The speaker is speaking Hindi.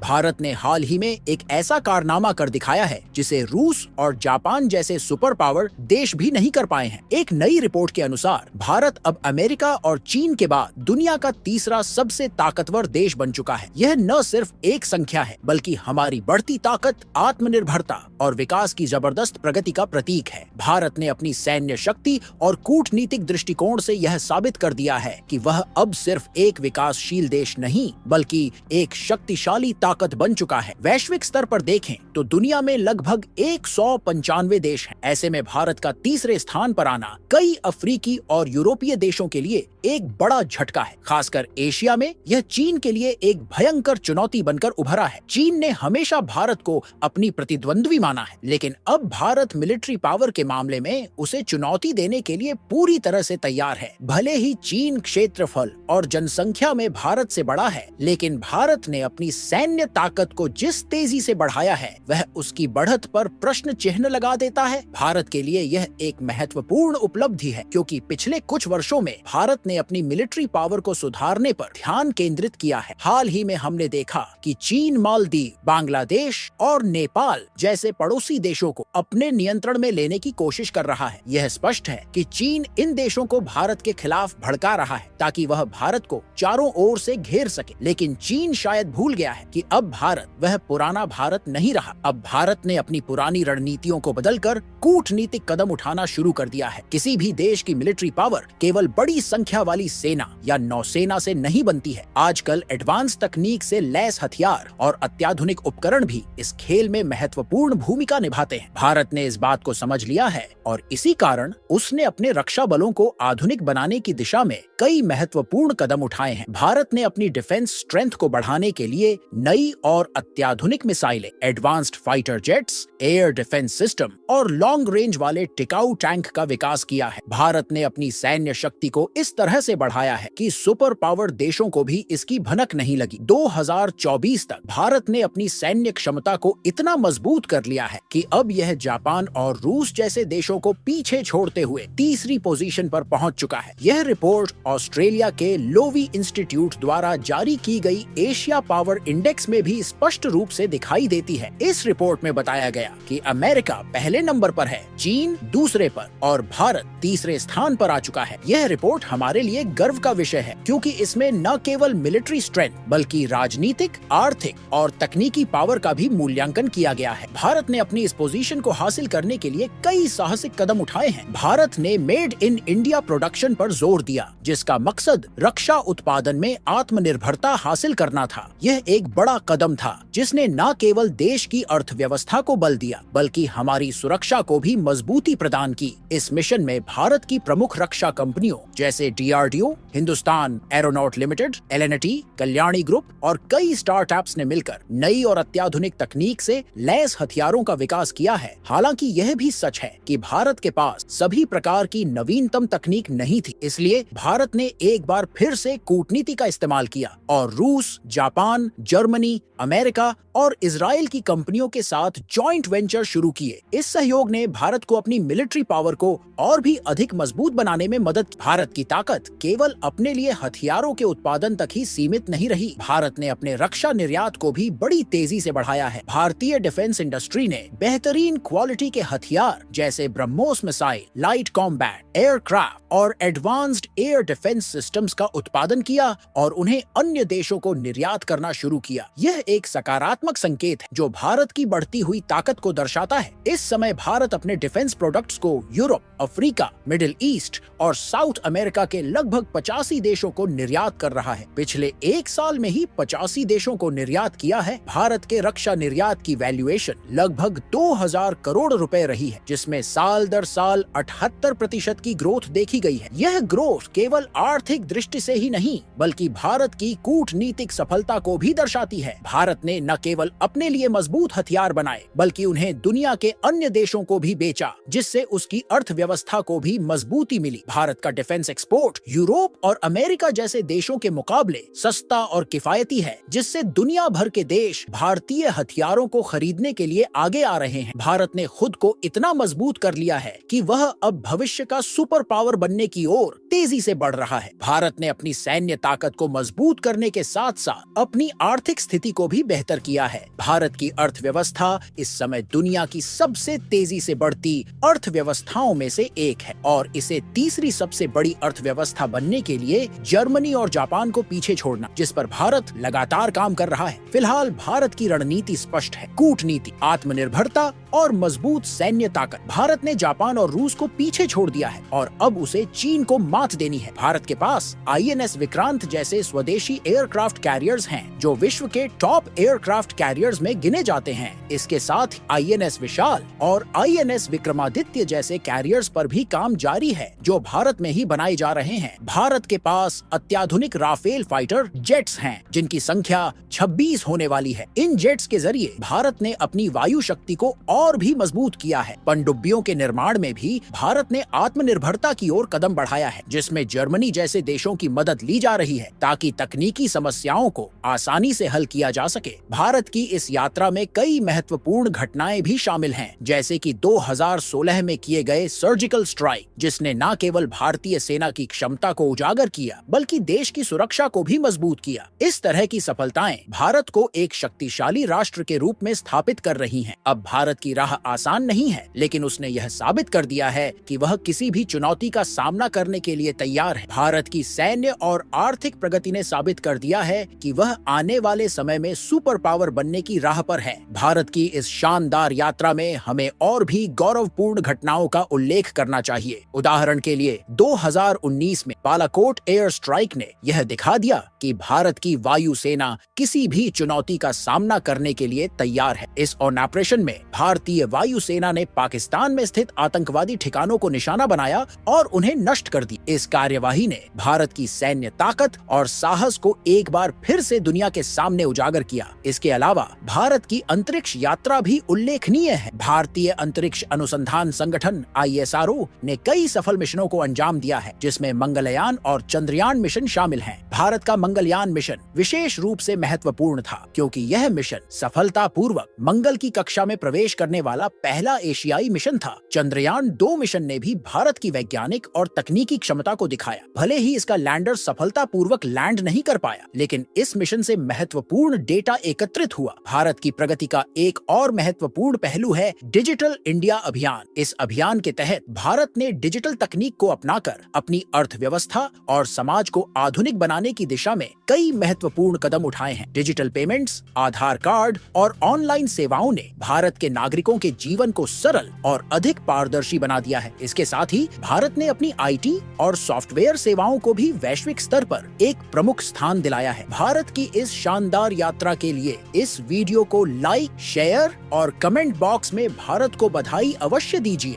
भारत ने हाल ही में एक ऐसा कारनामा कर दिखाया है जिसे रूस और जापान जैसे सुपर पावर देश भी नहीं कर पाए हैं। एक नई रिपोर्ट के अनुसार भारत अब अमेरिका और चीन के बाद दुनिया का तीसरा सबसे ताकतवर देश बन चुका है। यह न सिर्फ एक संख्या है बल्कि हमारी बढ़ती ताकत, आत्मनिर्भरता और विकास की जबरदस्त प्रगति का प्रतीक है। भारत ने अपनी सैन्य शक्ति और कूटनीतिक दृष्टिकोण से यह साबित कर दिया है कि वह अब सिर्फ एक विकासशील देश नहीं बल्कि एक शक्तिशाली ताकत बन चुका है। वैश्विक स्तर पर देखें तो दुनिया में लगभग 195 देश हैं। ऐसे में भारत का तीसरे स्थान पर आना कई अफ्रीकी और यूरोपीय देशों के लिए एक बड़ा झटका है। खासकर एशिया में यह चीन के लिए एक भयंकर चुनौती बनकर उभरा है। चीन ने हमेशा भारत को अपनी प्रतिद्वंद्वी माना है, लेकिन अब भारत मिलिट्री पावर के मामले में उसे चुनौती देने के लिए पूरी तरह से तैयार है। भले ही चीन क्षेत्रफल और जनसंख्या में भारत से बड़ा है, लेकिन भारत ने अपनी सैन्य ताकत को जिस तेजी से बढ़ाया है वह उसकी बढ़त पर प्रश्न चिन्ह लगा देता है। भारत के लिए यह एक महत्वपूर्ण उपलब्धि है क्योंकि पिछले कुछ वर्षों में भारत ने अपनी मिलिट्री पावर को सुधारने पर ध्यान केंद्रित किया है। हाल ही में हमने देखा कि चीन मालदीव, बांग्लादेश और नेपाल जैसे पड़ोसी देशों को अपने नियंत्रण में लेने की कोशिश कर रहा है। यह स्पष्ट है कि चीन इन देशों को भारत के खिलाफ भड़का रहा है ताकि वह भारत को चारों ओर से घेर सके। लेकिन चीन शायद भूल गया है कि अब भारत वह पुराना भारत नहीं रहा। अब भारत ने अपनी पुरानी रणनीतियों को बदलकर कूटनीतिक कदम उठाना शुरू कर दिया है। किसी भी देश की मिलिट्री पावर केवल बड़ी संख्या वाली सेना या नौसेना से नहीं बनती है। आजकल एडवांस तकनीक से लैस हथियार और अत्याधुनिक उपकरण भी इस खेल में महत्वपूर्ण भूमिका निभाते हैं। भारत ने इस बात को समझ लिया है और इसी कारण उसने अपने रक्षा बलों को आधुनिक बनाने की दिशा में कई महत्वपूर्ण कदम उठाए हैं। भारत ने अपनी डिफेंस स्ट्रेंथ को बढ़ाने के लिए नई और अत्याधुनिक मिसाइलें, advanced fighter jets, air defence system और लॉन्ग रेंज वाले टिकाऊ टैंक का विकास किया है। भारत ने अपनी सैन्य शक्ति को इस तरह से बढ़ाया है कि सुपर पावर देशों को भी इसकी भनक नहीं लगी। 2024 तक भारत ने अपनी सैन्य क्षमता को इतना मजबूत कर लिया है कि अब यह जापान और रूस जैसे देशों को पीछे छोड़ते हुए तीसरी पोजीशन पर पहुंच चुका है। यह रिपोर्ट ऑस्ट्रेलिया के लोवी इंस्टीट्यूट द्वारा जारी की गई एशिया पावर इंडेक्स में भी स्पष्ट रूप से दिखाई देती है। इस रिपोर्ट में बताया गया कि अमेरिका पहले नंबर पर है, चीन दूसरे पर और भारत तीसरे स्थान पर आ चुका है। यह रिपोर्ट हमारे लिए गर्व का विषय है क्योंकि इसमें न केवल मिलिट्री स्ट्रेंथ बल्कि राजनीतिक, आर्थिक और तकनीकी पावर का भी मूल्यांकन किया गया है। भारत ने अपनी इस पोजीशन को हासिल करने के लिए कई साहसिक कदम उठाए हैं। भारत ने मेड इन इंडिया प्रोडक्शन पर जोर दिया, जिसका मकसद रक्षा उत्पादन में आत्मनिर्भरता हासिल करना था। यह एक बड़ा कदम था जिसने न केवल देश की अर्थव्यवस्था को बल दिया बल्कि हमारी सुरक्षा को भी मजबूती प्रदान की। इस मिशन में भारत की प्रमुख रक्षा कंपनियों जैसे DRDO, Hindustan aeronaut limited, L&T, Kalyani group और कई स्टार्टअप्स ने मिलकर नई और अत्याधुनिक तकनीक से लैस हथियारों का विकास किया है। हालांकि यह भी सच है कि भारत के पास सभी प्रकार की नवीनतम तकनीक नहीं थी, इसलिए भारत ने एक बार फिर से कूटनीति का इस्तेमाल किया और रूस, जापान, जर्मनी, अमेरिका और इजराइल की कंपनियों के साथ जॉइंट वेंचर शुरू किए। इस सहयोग ने भारत को अपनी मिलिट्री पावर को और भी अधिक मजबूत बनाने में मदद की। भारत की ताकत केवल अपने लिए हथियारों के उत्पादन तक ही सीमित नहीं रही। भारत ने अपने रक्षा निर्यात को भी बड़ी तेजी से बढ़ाया है। भारतीय डिफेंस इंडस्ट्री ने बेहतरीन क्वालिटी के हथियार जैसे BrahMos missile, light combat aircraft और एडवांस्ड एयर डिफेंस सिस्टम्स का उत्पादन किया और उन्हें अन्य देशों को निर्यात करना शुरू किया। यह एक सकारात्मक संकेत है जो भारत की बढ़ती हुई ताकत को दर्शाता है। इस समय भारत अपने डिफेंस प्रोडक्ट्स को यूरोप, अफ्रीका, मिडिल ईस्ट और साउथ अमेरिका के लगभग 85 देशों को निर्यात कर रहा है। पिछले एक साल में ही 85 देशों को निर्यात किया है। भारत के रक्षा निर्यात की वैल्यूएशन लगभग 2000 करोड़ रुपए रही है, जिसमें साल दर साल 78% की ग्रोथ देखी गई है। यह ग्रोथ केवल आर्थिक दृष्टि से ही नहीं बल्कि भारत की कूटनीतिक सफलता को भी दर्शाती है। भारत ने न केवल अपने लिए मजबूत हथियार बनाए बल्कि उन्हें दुनिया के अन्य देशों को भी बेचा, जिससे उसकी अर्थव्यवस्था को भी मजबूती मिली। भारत का डिफेंस एक्सपोर्ट यूरोप और अमेरिका जैसे देशों के मुकाबले सस्ता और किफायती है, जिससे दुनिया भर के देश भारतीय हथियारों को खरीदने के लिए आगे आ रहे हैं। भारत ने खुद को इतना मजबूत कर लिया है कि वह अब भविष्य का सुपर पावर बनने की ओर तेजी से बढ़ रहा है। भारत ने अपनी सैन्य ताकत को मजबूत करने के साथ साथ अपनी आर्थिक स्थिति स्थिति को भी बेहतर किया है। भारत की अर्थव्यवस्था इस समय दुनिया की सबसे तेजी से बढ़ती अर्थव्यवस्थाओं में से एक है और इसे तीसरी सबसे बड़ी अर्थव्यवस्था बनने के लिए जर्मनी और जापान को पीछे छोड़ना, जिस पर भारत लगातार काम कर रहा है। फिलहाल भारत की रणनीति स्पष्ट है: कूटनीति, आत्मनिर्भरता और मजबूत सैन्य ताकत। भारत ने जापान और रूस को पीछे छोड़ दिया है और अब उसे चीन को मात देनी है। भारत के पास INS विक्रांत जैसे स्वदेशी एयरक्राफ्ट कैरियर्स हैं, जो विश्व के टॉप एयरक्राफ्ट कैरियर्स में गिने जाते हैं। इसके साथ INS विशाल और INS विक्रमादित्य जैसे कैरियर्स पर भी काम जारी है, जो भारत में ही बनाए जा रहे हैं। भारत के पास अत्याधुनिक राफेल फाइटर जेट्स हैं, जिनकी संख्या 26 होने वाली है। इन जेट्स के जरिए भारत ने अपनी वायु शक्ति को और भी मजबूत किया है। पनडुब्बियों के निर्माण में भी भारत ने आत्मनिर्भरता की ओर कदम बढ़ाया है, जिसमें जर्मनी जैसे देशों की मदद ली जा रही है ताकि तकनीकी समस्याओं को आसानी से हल किया जा सके। भारत की इस यात्रा में कई महत्वपूर्ण घटनाएं भी शामिल हैं, जैसे कि 2016 में किए गए सर्जिकल स्ट्राइक, जिसने न केवल भारतीय सेना की क्षमता को उजागर किया बल्कि देश की सुरक्षा को भी मजबूत किया। इस तरह की सफलताएं भारत को एक शक्तिशाली राष्ट्र के रूप में स्थापित कर रही हैं। अब भारत की राह आसान नहीं है, लेकिन उसने यह साबित कर दिया है कि वह किसी भी चुनौती का सामना करने के लिए तैयार है। भारत की सैन्य और आर्थिक प्रगति ने साबित कर दिया है कि वह आने वाले समय में सुपर पावर बनने की राह पर है। भारत की इस शानदार यात्रा में हमें और भी गौरवपूर्ण घटनाओं का उल्लेख करना चाहिए। उदाहरण के लिए 2019 में बालाकोट एयर स्ट्राइक ने यह दिखा दिया कि भारत की वायु सेना किसी भी चुनौती का सामना करने के लिए तैयार है। इस ऑपरेशन में भारतीय वायु सेना ने पाकिस्तान में स्थित आतंकवादी ठिकानों को निशाना बनाया और उन्हें नष्ट कर दी। इस कार्यवाही ने भारत की सैन्य ताकत और साहस को एक बार फिर से दुनिया के सामने उजागर किया। इसके अलावा भारत की अंतरिक्ष यात्रा भी उल्लेखनीय है। भारतीय अंतरिक्ष अनुसंधान संगठन ISRO ने कई सफल मिशनों को अंजाम दिया है, जिसमें मंगलयान और चंद्रयान मिशन शामिल हैं। भारत का मंगलयान मिशन विशेष रूप से महत्वपूर्ण था, क्योंकि यह मिशन सफलतापूर्वक मंगल की कक्षा में प्रवेश करने वाला पहला एशियाई मिशन था। चंद्रयान 2 मिशन ने भी भारत की वैज्ञानिक और तकनीकी क्षमता को दिखाया। भले ही इसका लैंडर सफलतापूर्वक लैंड नहीं कर पाया, लेकिन इस मिशन से महत्वपूर्ण डेटा एकत्रित हुआ। भारत की प्रगति का एक और महत्वपूर्ण पहलू है डिजिटल इंडिया अभियान। इस अभियान के तहत भारत ने डिजिटल तकनीक को अपनाकर अपनी अर्थव्यवस्था और समाज को आधुनिक बनाने की दिशा में कई महत्वपूर्ण कदम उठाए हैं। डिजिटल पेमेंट्स, आधार कार्ड और ऑनलाइन सेवाओं ने भारत के नागरिकों के जीवन को सरल और अधिक पारदर्शी बना दिया है। इसके साथ ही भारत ने अपनी IT और सॉफ्टवेयर सेवाओं को भी वैश्विक स्तर पर एक प्रमुख स्थान दिलाया है। भारत की इस शानदार यात्रा के लिए इस वीडियो को लाइक, शेयर और कमेंट बॉक्स में भारत को बधाई अवश्य दीजिए।